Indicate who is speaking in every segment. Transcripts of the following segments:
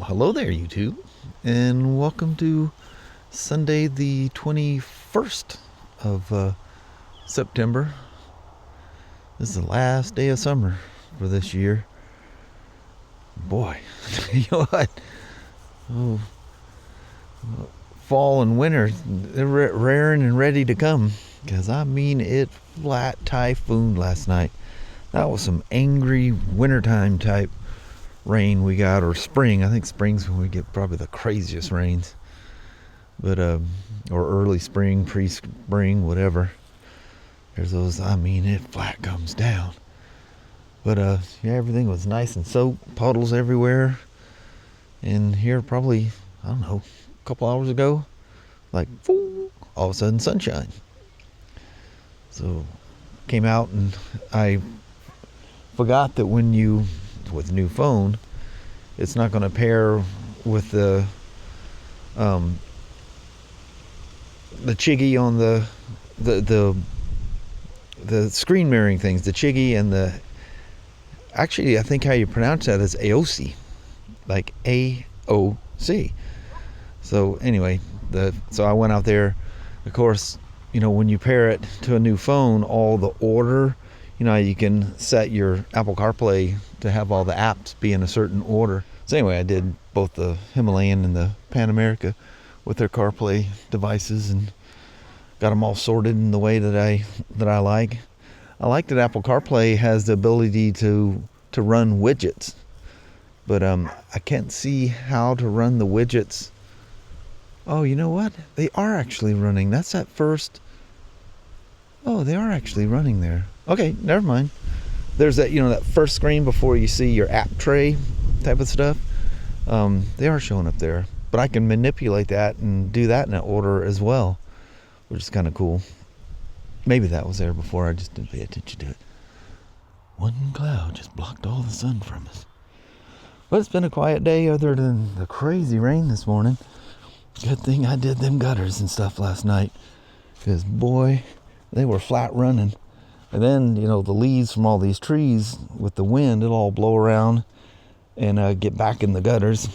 Speaker 1: Hello there, YouTube, and welcome to Sunday the 21st of September. This is the last day of summer for this year. Boy, you know what? Oh, fall and winter, they're raring and ready to come. Because, I mean, it flat typhooned last night. That was some angry wintertime type rain we got, or spring. I think spring's when we get probably the craziest rains. But, or early spring, pre-spring, whatever. There's those, I mean, it flat comes down. But, yeah, everything was nice and soaked, puddles everywhere. And here probably, I don't know, a couple hours ago, like, all of a sudden sunshine. So, came out and I forgot that when you, with new phone, it's not going to pair with the chiggy on the screen mirroring things, the chiggy and the, actually I think how you pronounce that is AOC, like AOC. So anyway, so I went out there. Of course, you know, when you pair it to a new phone, all the order, you know, you can set your Apple CarPlay to have all the apps be in a certain order. So anyway, I did both the Himalayan and the Pan America with their CarPlay devices and got them all sorted in the way that I like. I like that Apple CarPlay has the ability to run widgets, but I can't see how to run the widgets. Oh, you know what? They are actually running. That's that first. Oh, they are actually running there. Okay, never mind. There's that, you know, that first screen before you see your app tray type of stuff. They are showing up there, but I can manipulate that and do that in an order as well, which is kind of cool. Maybe that was there before, I just didn't pay attention to it. One cloud just blocked all the sun from us. But it's been a quiet day other than the crazy rain this morning. Good thing I did them gutters and stuff last night, because boy, they were flat running. And then, you know, the leaves from all these trees with the wind, it'll all blow around and get back in the gutters. You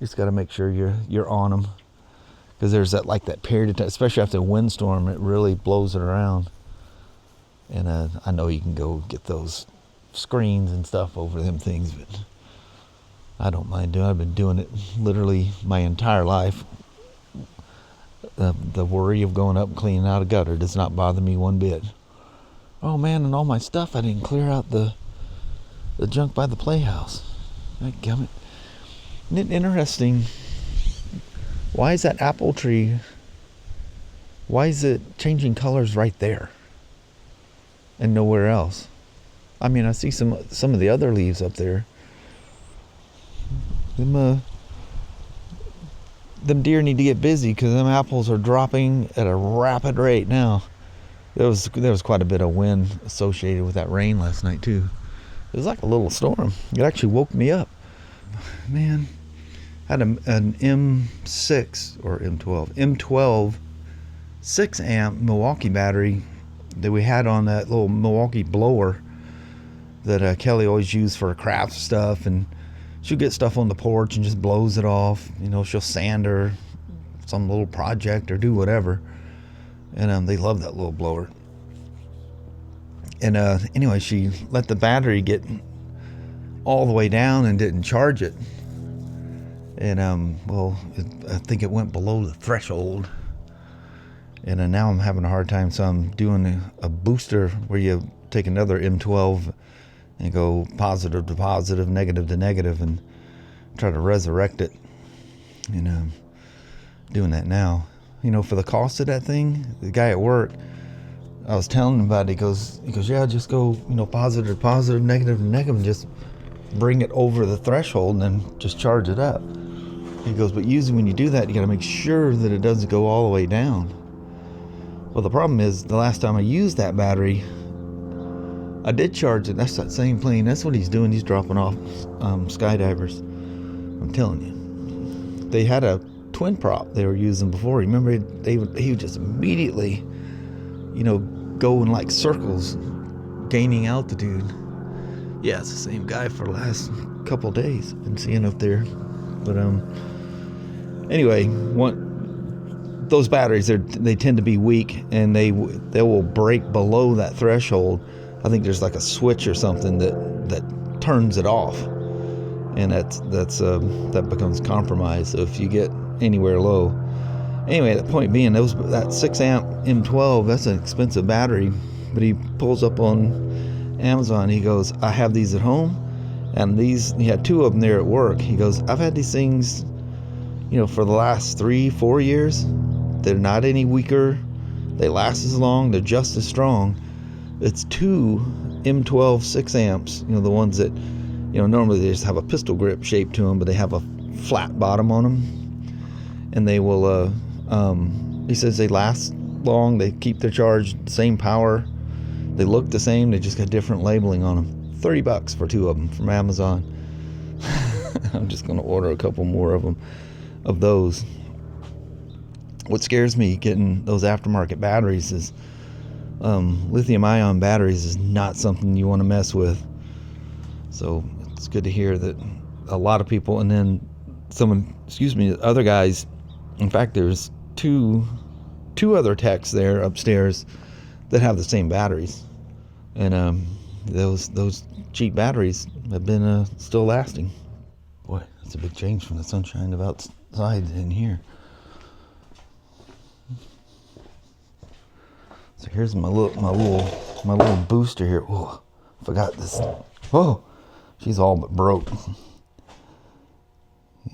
Speaker 1: just got to make sure you're on them, because there's that period of time, especially after a windstorm, it really blows it around. And I know you can go get those screens and stuff over them things, but I don't mind doing it. I've been doing it literally my entire life. The worry of going up and cleaning out a gutter does not bother me one bit. Oh man, and all my stuff, I didn't clear out the junk by the playhouse. Isn't it interesting? Why is that apple tree, why is it changing colors right there and nowhere else? I mean, I see some of the other leaves up there. Them deer need to get busy, because them apples are dropping at a rapid rate now. There was quite a bit of wind associated with that rain last night too. It was like a little storm. It actually woke me up. Man, I had an M6 or M12 6 amp Milwaukee battery that we had on that little Milwaukee blower that Kelly always used for craft stuff, and she'll get stuff on the porch and just blows it off. You know, she'll sand or some little project or do whatever. And they love that little blower. And anyway, she let the battery get all the way down and didn't charge it. And I think it went below the threshold. And now I'm having a hard time, so I'm doing a booster where you take another M12 and go positive to positive, negative to negative, and try to resurrect it. And doing that now. You know, for the cost of that thing, the guy at work, I was telling him about it. He goes, yeah, just go, you know, positive to positive, negative to negative, and just bring it over the threshold and then just charge it up. He goes, but usually when you do that, you got to make sure that it doesn't go all the way down. Well, the problem is, the last time I used that battery, I did charge it. That's that same plane. That's what he's doing. He's dropping off skydivers. I'm telling you. They had a twin prop they were using before. Remember, he would just immediately, you know, go in like circles, gaining altitude. Yeah, it's the same guy for the last couple days. Been seeing up there, but anyway, those batteries, they tend to be weak, and they will break below that threshold. I think there's like a switch or something that turns it off, and that becomes compromised. So if you get anywhere low, anyway, the point being, that 6 amp M12, that's an expensive battery, but he pulls up on Amazon. He goes, I have these at home, and he had 2 of them there at work. He goes, I've had these things, for the last 3-4 years. They're not any weaker. They last as long. They're just as strong. It's 2 M12 6 amps, the ones that, normally they just have a pistol grip shape to them, but they have a flat bottom on them. And they will, he says they last long. They keep their charge, same power. They look the same. They just got different labeling on them. $30 for 2 of them from Amazon. I'm just going to order a couple more of them, of those. What scares me getting those aftermarket batteries is lithium ion batteries is not something you want to mess with. So it's good to hear that a lot of people, and then other guys, in fact, there's two other techs there upstairs that have the same batteries, and those cheap batteries have been still lasting. Boy, that's a big change from the sunshine of outside in here. So here's my little booster here. Oh, forgot this. Oh, she's all but broke.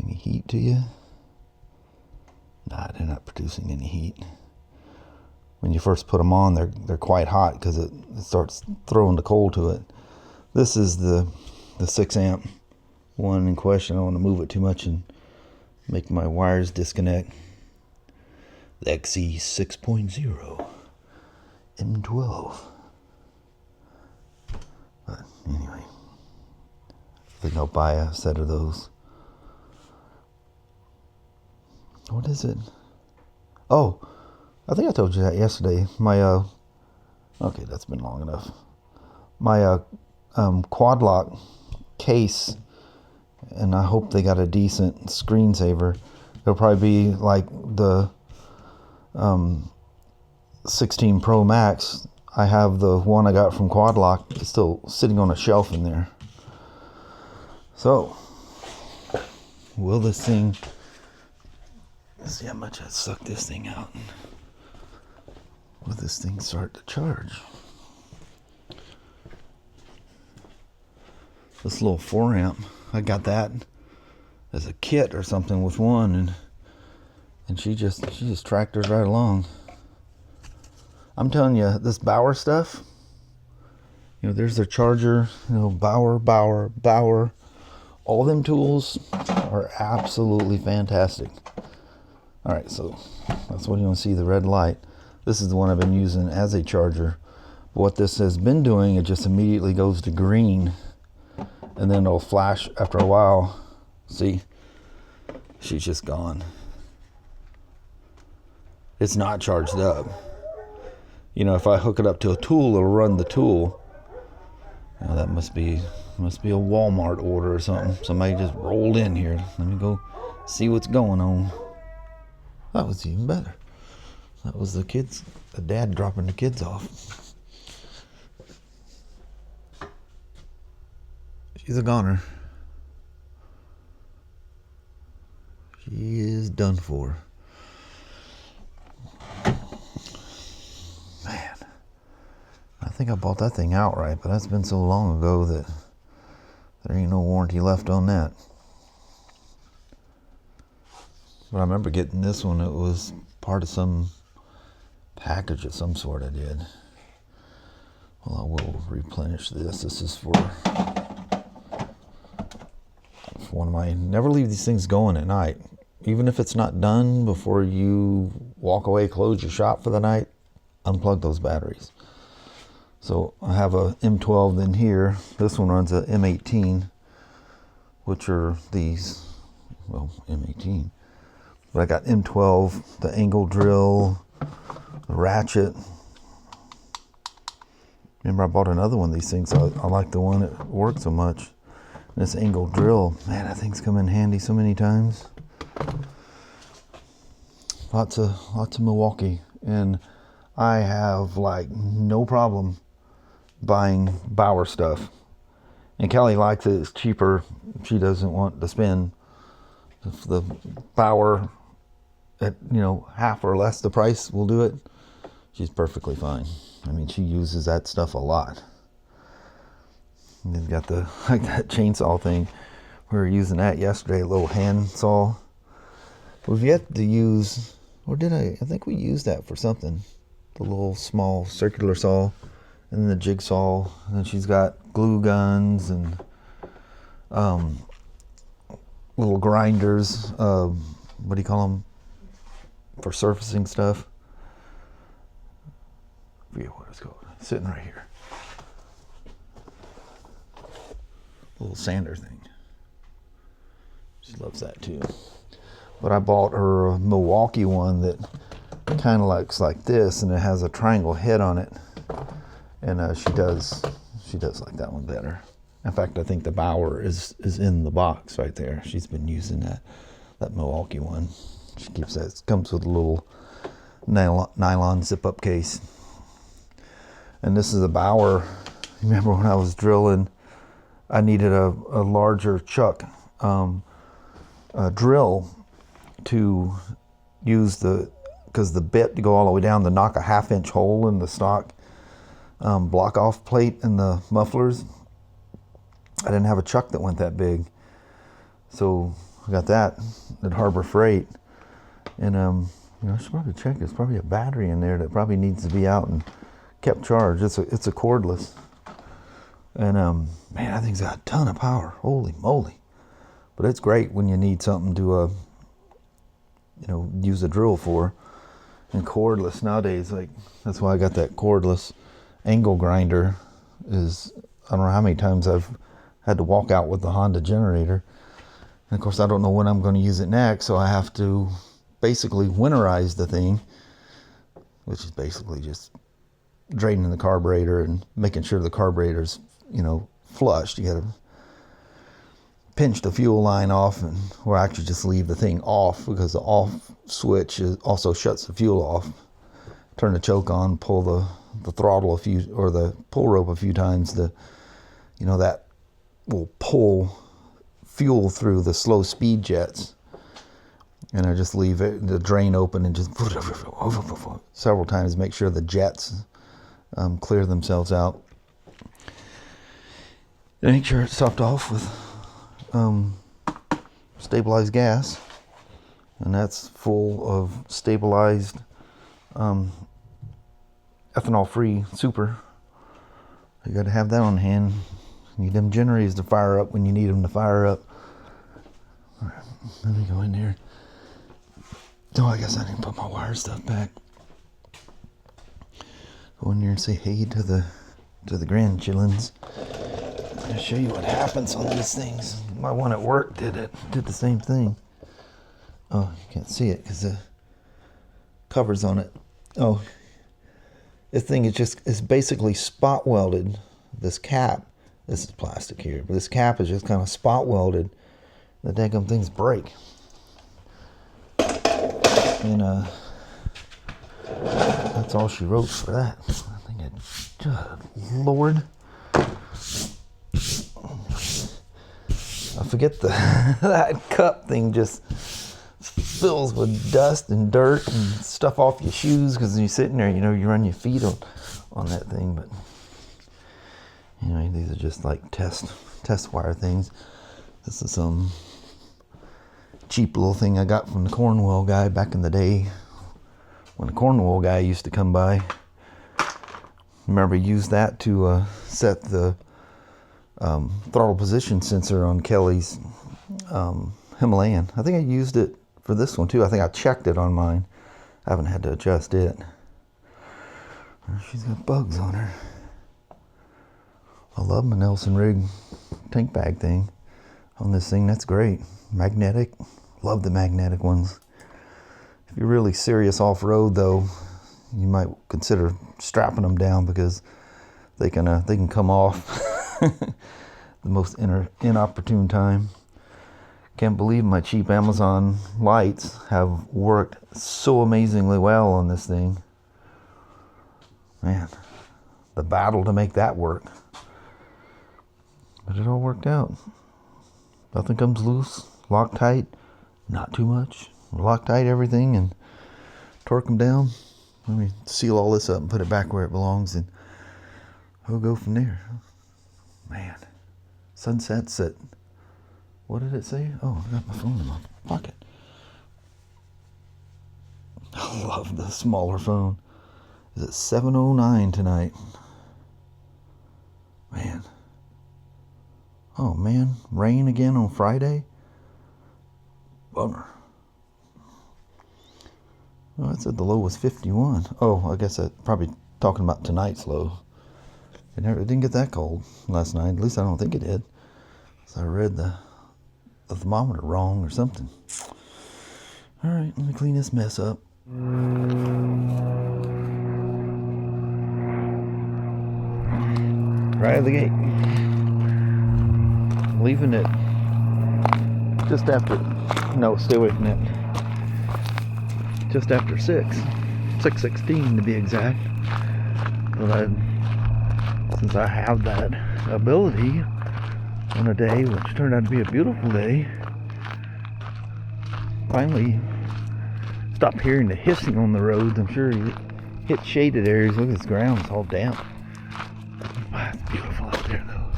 Speaker 1: Any heat to you? Nah, they're not producing any heat. When you first put them on, they're quite hot because it starts throwing the cold to it. This is the 6 amp one in question. I don't want to move it too much and make my wires disconnect. The XE 6.0 M12. But anyway, I think I'll buy a set of those. What is it? Oh, I think I told you that yesterday. My okay, that's been long enough. My quad lock case, and I hope they got a decent screensaver. It'll probably be like the 16 Pro Max. I have the one I got from Quad Lock. It's still sitting on a shelf in there. So, will this thing, let's see how much I suck this thing out. Will this thing start to charge? This little 4 amp, I got that as a kit or something with one, and she just tractors right along. I'm telling you, this Bauer stuff, there's their charger, Bauer. All them tools are absolutely fantastic. All right, so that's what you want to see, the red light. This is the one I've been using as a charger. What this has been doing, it just immediately goes to green, and then it'll flash after a while. See, she's just gone. It's not charged up. If I hook it up to a tool, it'll run the tool. That must be a Walmart order or something. Somebody just rolled in here. Let me go see what's going on. That was even better. That was the dad dropping the kids off. She's a goner. She is done for. Man, I think I bought that thing outright, but that's been so long ago that there ain't no warranty left on that. But I remember getting this one. It was part of some package of some sort I did. Well, I will replenish this. This is for one of my, never leave these things going at night. Even if it's not done before you walk away, close your shop for the night, unplug those batteries. So I have a M12 in here. This one runs a M18, which are these, well, M18. But I got M12, the angle drill, the ratchet, Remember, I bought another one of these things. So I like the one that worked so much. This angle drill, man, that thing's come in handy so many times. Lots of Milwaukee, and I have like no problem buying Bauer stuff. And Kelly likes it. It's cheaper. She doesn't want to spend the Bauer at, you know, half or less the price will do it. She's perfectly fine. I mean, she uses that stuff a lot. And they've got the, like that chainsaw thing. We were using that yesterday, a little hand saw. We've yet to use, or did I think we used that for something. The little small circular saw, and then the jigsaw. And then she's got glue guns and little grinders. What do you call them? For surfacing stuff. I forget what it's called. It's sitting right here. Little sander thing. She loves that too. But I bought her a Milwaukee one that kind of looks like this, and it has a triangle head on it. And she does like that one better. In fact, I think the Bauer is in the box right there. She's been using that Milwaukee one. She keeps that. It comes with a little nylon zip-up case. And this is a Bauer. Remember when I was drilling, I needed a larger chuck drill to use because the bit to go all the way down to knock a 1/2-inch hole in the stock block off plate in the mufflers. I didn't have a chuck that went that big, so I got that at Harbor Freight. And you know, I should probably check. There's probably a battery in there that probably needs to be out and kept charged. It's a cordless, and man, that thing's got a ton of power. Holy moly! But it's great when you need something to you know, use a drill for. And cordless nowadays, like, that's why I got that cordless angle grinder. Is, I don't know how many times I've had to walk out with the Honda generator. And of course, I don't know when I'm going to use it next, so I have to basically winterize the thing, which is basically just draining the carburetor and making sure the carburetor's, you know, flushed. You got to pinch the fuel line off, and or actually just leave the thing off, because the off switch also shuts the fuel off. Turn the choke on, pull the throttle a few, or the pull rope a few times. You know, that will pull fuel through the slow speed jets. And I just leave the drain open and just several times, make sure the jets clear themselves out. And make sure it's topped off with stabilized gas, and that's full of stabilized ethanol-free super. You got to have that on hand. You need them generators to fire up when you need them to fire up. All right, let me go in there. Oh, I guess I didn't put my wire stuff back. Go in there and say hey to the grandchildrens. I'll show you what happens on these things. My one at work did the same thing. Oh, you can't see it because the cover's on it. Oh, this thing is basically spot welded. This cap, this is plastic here, but this cap is just kind of spot welded. The daggum things break. And that's all she wrote for that. I think Lord. I forget that cup thing just fills with dust and dirt and stuff off your shoes, because you're sitting there, you know, you run your feet on that thing. But anyway, these are just like test wire things. This is some cheap little thing I got from the Cornwall guy back in the day, when the Cornwall guy used to come by. Remember, used that to set the throttle position sensor on Kelly's Himalayan. I think I used it for this one too. I think I checked it on mine. I haven't had to adjust it. She's got bugs on her. I love my Nelson rig tank bag thing on this thing. That's great. Magnetic. Love the magnetic ones. If you're really serious off-road though, you might consider strapping them down, because they can come off the most inopportune time. Can't believe my cheap Amazon lights have worked so amazingly well on this thing. Man, the battle to make that work. But it all worked out. Nothing comes loose. Lock tight. Not too much. Lock tight everything and torque them down. Let me seal all this up and put it back where it belongs, and we'll go from there. Man, sunsets at, what did it say? Oh, I got my phone in my pocket. I love the smaller phone. Is it 7:09 tonight? Man. Oh man, rain again on Friday? Bummer. Well, it said the low was 51. Oh, I guess that's probably talking about tonight's low. It didn't get that cold last night. At least I don't think it did. So I read the thermometer wrong or something. All right, let me clean this mess up. Right out of the gate. Leaving it just after, no, stay away from that. Just after 6:16 to be exact. But since I have that ability on a day, which turned out to be a beautiful day, finally stopped hearing the hissing on the roads. I'm sure you hit shaded areas. Look at this ground, it's all damp. Wow, it's beautiful out there though.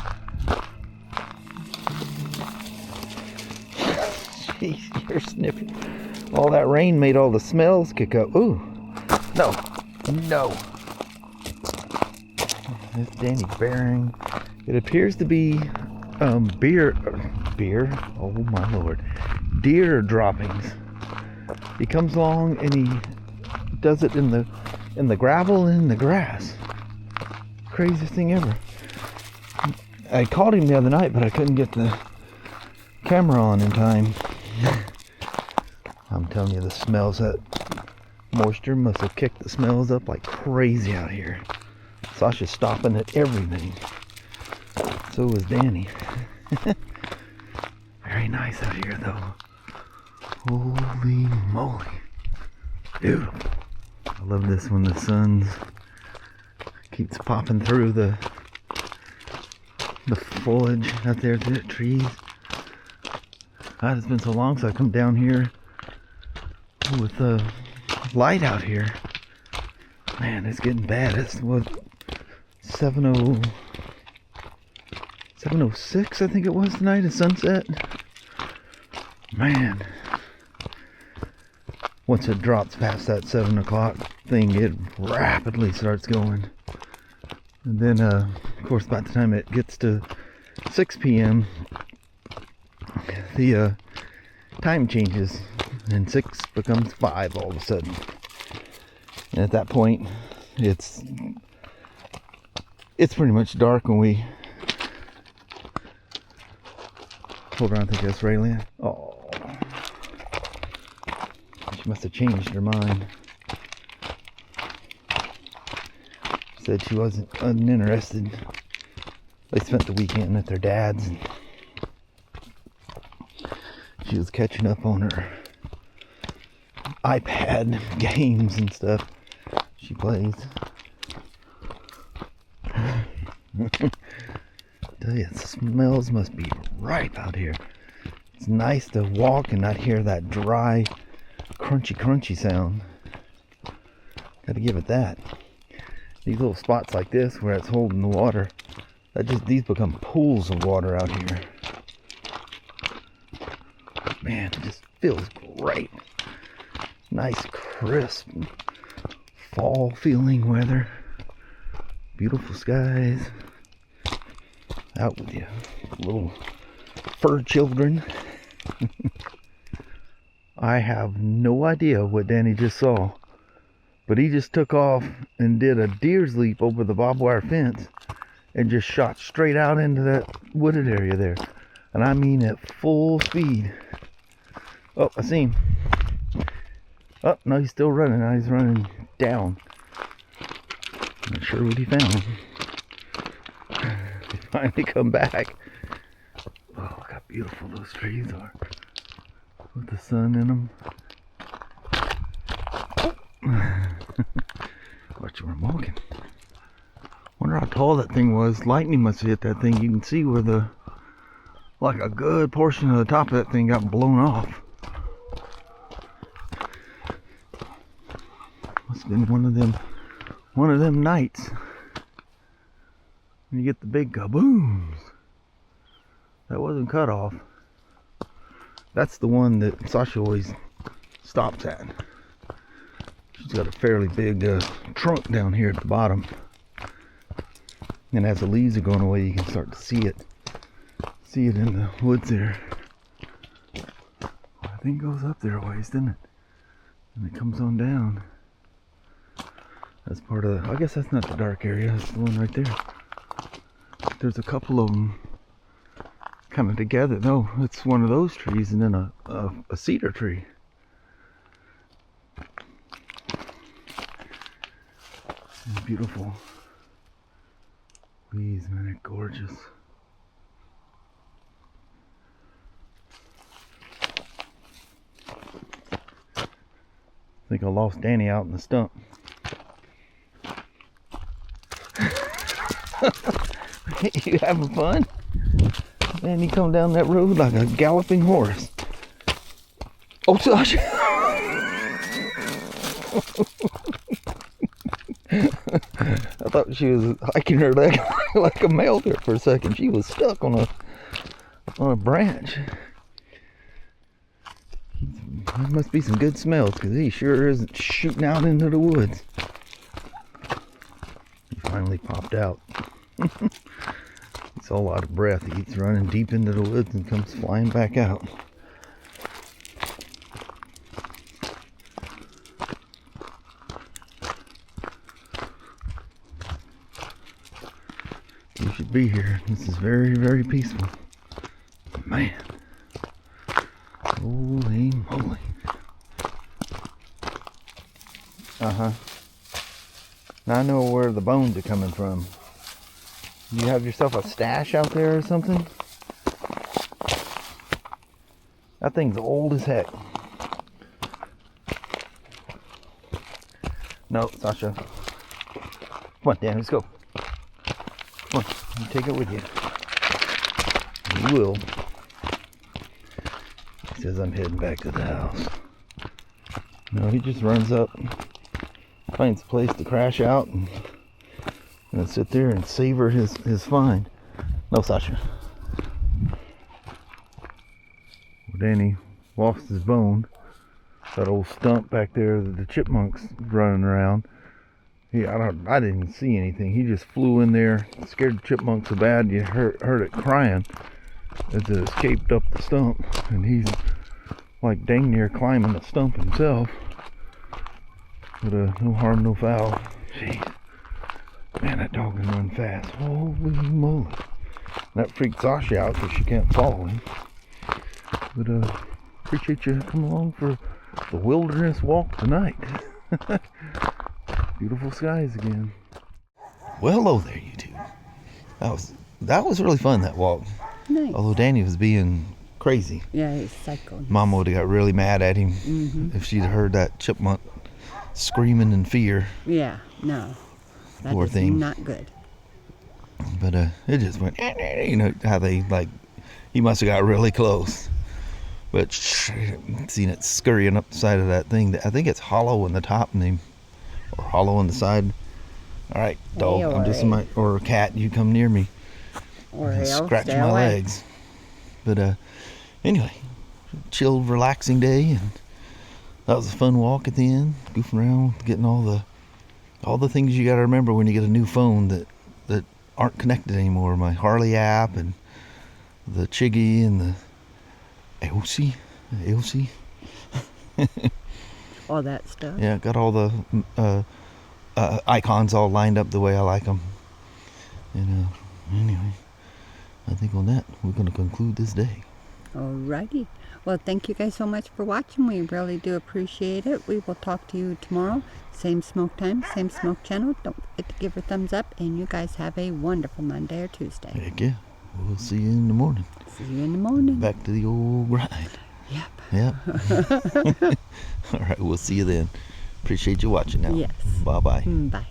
Speaker 1: Jeez, you're sniffing. All that rain made all the smells kick up. Ooh, no. It's Danny bearing. It appears to be beer. Oh my lord, deer droppings. He comes along and he does it in the gravel and in the grass. Craziest thing ever. I caught him the other night, but I couldn't get the camera on in time. I'm telling you, the smells, that moisture must have kicked the smells up like crazy out here. Sasha's stopping at everything. So was Danny. Very nice out here though. Holy moly. Beautiful. I love this when the sun keeps popping through the foliage out there through the trees. God, it's been so long since I come down here with the light out here. Man, it's getting bad. It's what, 7:06 I think it was tonight at sunset. Man, once it drops past that 7 o'clock thing, it rapidly starts going. And then of course by the time it gets to 6 p.m. the time changes and 6 becomes 5 all of a sudden. And at that point it's pretty much dark when we hold on. I think that's Raylan. Oh, she must have changed her mind. Said she wasn't uninterested. They spent the weekend at their dad's and she was catching up on her iPad games and stuff she plays. Tell you, the smells must be ripe out here. It's nice to walk and not hear that dry, crunchy sound. Gotta give it that. These little spots like this where it's holding the water, these become pools of water out here. Man, it just feels great. Nice, crisp, fall feeling weather. Beautiful skies. Out with you, little fur children. I have no idea what Danny just saw, but he just took off and did a deer's leap over the barbed wire fence and just shot straight out into that wooded area there. And I mean at full speed. Oh, I see him. Oh, no, he's still running. Now he's running down. Not sure what he found. finally come back. Oh, look how beautiful those trees are with the sun in them. Watch where I'm walking. Wonder how tall that thing was. Lightning must have hit that thing. You can see where the, like a good portion of the top of that thing got blown off. Must have been one of them nights when you get the big kabooms. That wasn't cut off. That's the one that Sasha always stops at. She's got a fairly big trunk down here at the bottom. And as the leaves are going away, you can start to see it. See it in the woods there. I think it goes up there a ways, doesn't it? And it comes on down. That's part of the, I guess that's not the dark area. That's the one right there. There's a couple of them kind of together. No, it's one of those trees and then a cedar tree. And beautiful leaves, man, they're gorgeous. I think I lost Danny out in the stump. You having fun? Man, you come down that road like a galloping horse. Oh, Sasha! I thought she was hiking her leg like a male there for a second. She was stuck on a branch. There must be some good smells because he sure isn't shooting out into the woods. He finally popped out. It's all out of breath. He's running deep into the woods and comes flying back out. You should be here. This is very, very peaceful. Man. Holy moly. Now I know where the bones are coming from. You have yourself a stash out there or something? That thing's old as heck. No, Sasha. Come on, Dan, let's go. Come on, you take it with you. You will. He says I'm heading back to the house. No, he just runs up, finds a place to crash out, and sit there and savor his find. No, Sasha. Well, Danny lost his bone. That old stump back there that the chipmunks running around. I didn't even see anything. He just flew in there, scared the chipmunk so bad you heard it crying as it escaped up the stump, and he's like dang near climbing the stump himself. But no harm, no foul. Jeez. Man, that dog can run fast. Holy moly. That freaked Sasha out because she can't follow him. But appreciate you coming along for the wilderness walk tonight. Beautiful skies again. Well, hello there, you two. That was really fun, that walk.
Speaker 2: Nice.
Speaker 1: Although Danny was being crazy.
Speaker 2: Yeah, he's psycho.
Speaker 1: Mama would have got really mad at him if she'd heard that chipmunk screaming in fear.
Speaker 2: Yeah, no. That
Speaker 1: Poor
Speaker 2: is
Speaker 1: thing.
Speaker 2: not good.
Speaker 1: But it just went, you know how they like, he must have got really close. But seen it scurrying up the side of that thing. I think it's hollow in the top and or hollow on the side. All right, dog, I'm just or a cat, you come near me.
Speaker 2: Or
Speaker 1: Scratch my legs. But anyway, chilled, relaxing day, and that was a fun walk at the end. Goofing around, getting all the things you got to remember when you get a new phone that aren't connected anymore. My Harley app and the Chiggy and the AOC.
Speaker 2: All that stuff.
Speaker 1: Yeah, got all the icons all lined up the way I like them. And anyway, I think on that we're going to conclude this day.
Speaker 2: Alrighty. Well, thank you guys so much for watching. We really do appreciate it. We will talk to you tomorrow. Same smoke time, same smoke channel. Don't forget to give her a thumbs up. And you guys have a wonderful Monday or Tuesday.
Speaker 1: Heck yeah. We'll see you in the morning.
Speaker 2: See you in the morning.
Speaker 1: Back to the old grind.
Speaker 2: Yep.
Speaker 1: Yep. All right. We'll see you then. Appreciate you watching now.
Speaker 2: Yes.
Speaker 1: Bye-bye.
Speaker 2: Bye.